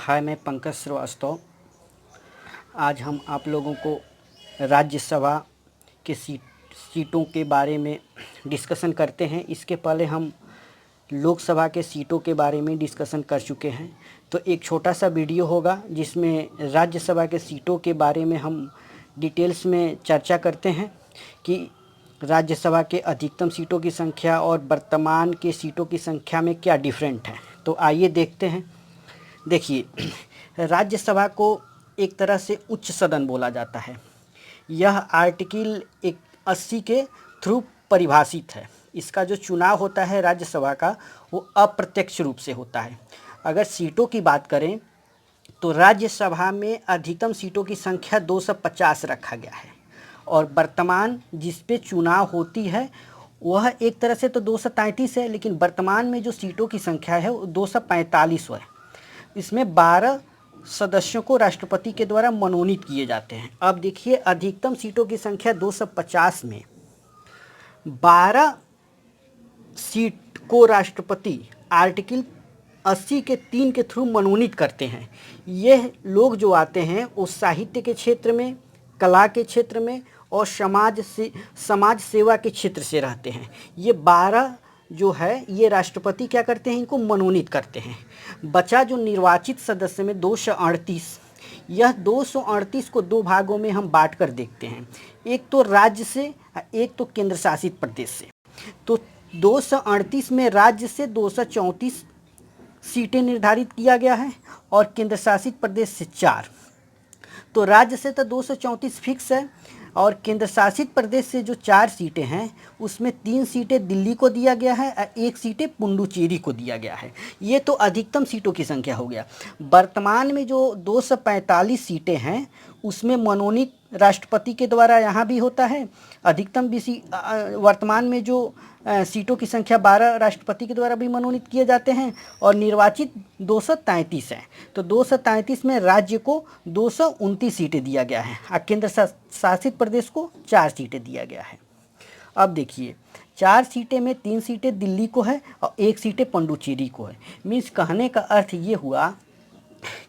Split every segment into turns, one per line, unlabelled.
हाय, मैं पंकज श्रीवास्तव। आज हम आप लोगों को राज्यसभा के सीटों के बारे में डिस्कशन करते हैं। इसके पहले हम लोकसभा के सीटों के बारे में डिस्कशन कर चुके हैं, तो एक छोटा सा वीडियो होगा जिसमें राज्यसभा के सीटों के बारे में हम डिटेल्स में चर्चा करते हैं कि राज्यसभा के अधिकतम सीटों की संख्या और वर्तमान के सीटों की संख्या में क्या डिफरेंट है। तो आइए देखते हैं। देखिए, राज्यसभा को एक तरह से उच्च सदन बोला जाता है। यह आर्टिकल 80 के थ्रू परिभाषित है। इसका जो चुनाव होता है राज्यसभा का, वो अप्रत्यक्ष रूप से होता है। अगर सीटों की बात करें तो राज्यसभा में अधिकतम सीटों की संख्या 250 रखा गया है और वर्तमान जिस पे चुनाव होती है वह एक तरह से तो 233 है, लेकिन वर्तमान में जो सीटों की संख्या है वो 245 है। इसमें 12 सदस्यों को राष्ट्रपति के द्वारा मनोनीत किए जाते हैं। अब देखिए, अधिकतम सीटों की संख्या 250 में 12 सीट को राष्ट्रपति आर्टिकल 80 के 3 के थ्रू मनोनीत करते हैं। यह लोग जो आते हैं वो साहित्य के क्षेत्र में, कला के क्षेत्र में और समाज सेवा के क्षेत्र से रहते हैं। ये 12 जो है ये राष्ट्रपति क्या करते हैं, इनको मनोनीत करते हैं। बचा जो निर्वाचित सदस्य में 238, यह 238 को दो भागों में हम बांट कर देखते हैं, एक तो राज्य से, एक तो केंद्र शासित प्रदेश से। तो 238 में राज्य से 234 सीटें निर्धारित किया गया है और केंद्र शासित प्रदेश से 4। तो राज्य से तो 234 फिक्स है और केंद्र शासित प्रदेश से जो 4 सीटें हैं उसमें 3 सीटें दिल्ली को दिया गया है और 1 सीटें पुडुचेरी को दिया गया है। ये तो अधिकतम सीटों की संख्या हो गया। वर्तमान में जो 245 सीटें हैं उसमें मनोनीत राष्ट्रपति के द्वारा यहाँ भी होता है। अधिकतम भी वर्तमान में जो सीटों की संख्या 12 राष्ट्रपति के द्वारा भी मनोनीत किए जाते हैं और निर्वाचित 233 है। तो 233 में राज्य को 229 सीटें दिया गया है और केंद्र शासित प्रदेश को 4 सीटें दिया गया है। अब देखिए, 4 सीटें में 3 सीटें दिल्ली को है और 1 सीटें पुडुचेरी को है। मीन्स कहने का अर्थ ये हुआ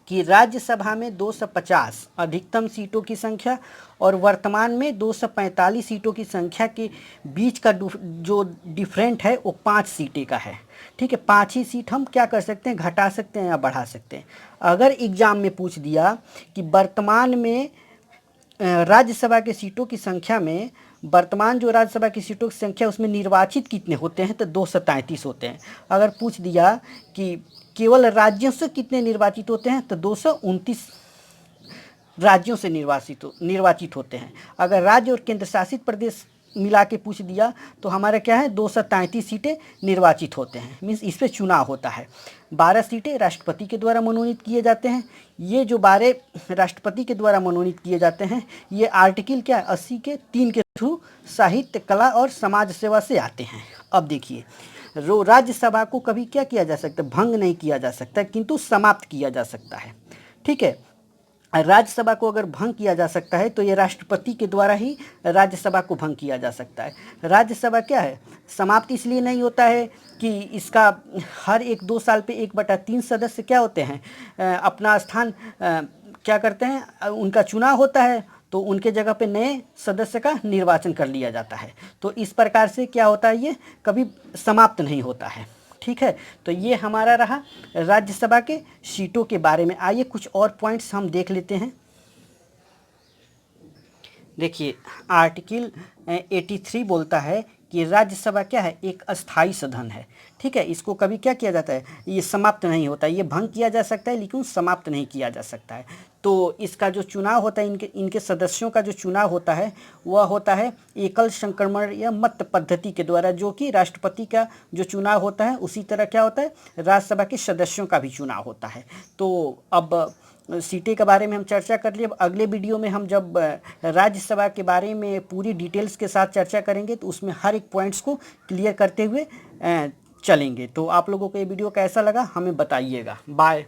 कि राज्यसभा में 250 अधिकतम सीटों की संख्या और वर्तमान में 245 सीटों की संख्या के बीच का जो डिफरेंट है वो 5 सीटें का है। ठीक है, 5 ही सीट हम क्या कर सकते हैं, घटा सकते हैं या बढ़ा सकते हैं। अगर एग्जाम में पूछ दिया कि वर्तमान में राज्यसभा के सीटों की संख्या में, वर्तमान जो राज्यसभा की सीटों की संख्या उसमें निर्वाचित कितने होते हैं, तो 233 होते हैं। अगर पूछ दिया कि केवल राज्यों से कितने निर्वाचित होते हैं, तो 229 राज्यों से निर्वाचित होते हैं। अगर राज्य और केंद्र शासित प्रदेश मिला के पूछ दिया तो हमारा क्या है, 233 सीटें निर्वाचित होते हैं। मीन्स इस पर चुनाव होता है। 12 सीटें राष्ट्रपति के द्वारा मनोनीत किए जाते हैं। ये जो 12 राष्ट्रपति के द्वारा मनोनीत किए जाते हैं ये आर्टिकल क्या 80 के 3 के थ्रू साहित्य, कला और समाज सेवा से आते हैं। अब देखिए, राज्यसभा को कभी क्या किया जा सकता है, भंग नहीं किया जा सकता, किंतु समाप्त किया जा सकता है। ठीक है, राज्यसभा को अगर भंग किया जा सकता है तो ये राष्ट्रपति के द्वारा ही राज्यसभा को भंग किया जा सकता है। राज्यसभा क्या है, समाप्त इसलिए नहीं होता है कि इसका हर 1-2 साल पे 1/3 सदस्य क्या होते हैं, अपना स्थान क्या करते हैं, उनका चुनाव होता है तो उनके जगह पे नए सदस्य का निर्वाचन कर लिया जाता है। तो इस प्रकार से क्या होता है, ये कभी समाप्त नहीं होता है। ठीक है, तो ये हमारा रहा राज्यसभा के सीटों के बारे में। आइए कुछ और पॉइंट्स हम देख लेते हैं। देखिए, आर्टिकल 83 बोलता है कि राज्यसभा क्या है, एक अस्थाई सदन है। ठीक है, इसको कभी क्या किया जाता है, ये समाप्त नहीं होता है। ये भंग किया जा सकता है लेकिन समाप्त नहीं किया जा सकता है। तो इसका जो चुनाव होता है, इनके सदस्यों का जो चुनाव होता है वह होता है एकल संक्रमण या मत पद्धति के द्वारा, जो कि राष्ट्रपति का जो चुनाव होता है उसी तरह क्या होता है राज्यसभा के सदस्यों का भी चुनाव होता है। तो अब सीटें के बारे में हम चर्चा कर लिए। अब अगले वीडियो में हम जब राज्यसभा के बारे में पूरी डिटेल्स के साथ चर्चा करेंगे तो उसमें हर एक पॉइंट्स को क्लियर करते हुए चलेंगे। तो आप लोगों को ये वीडियो कैसा लगा हमें बताइएगा। बाय।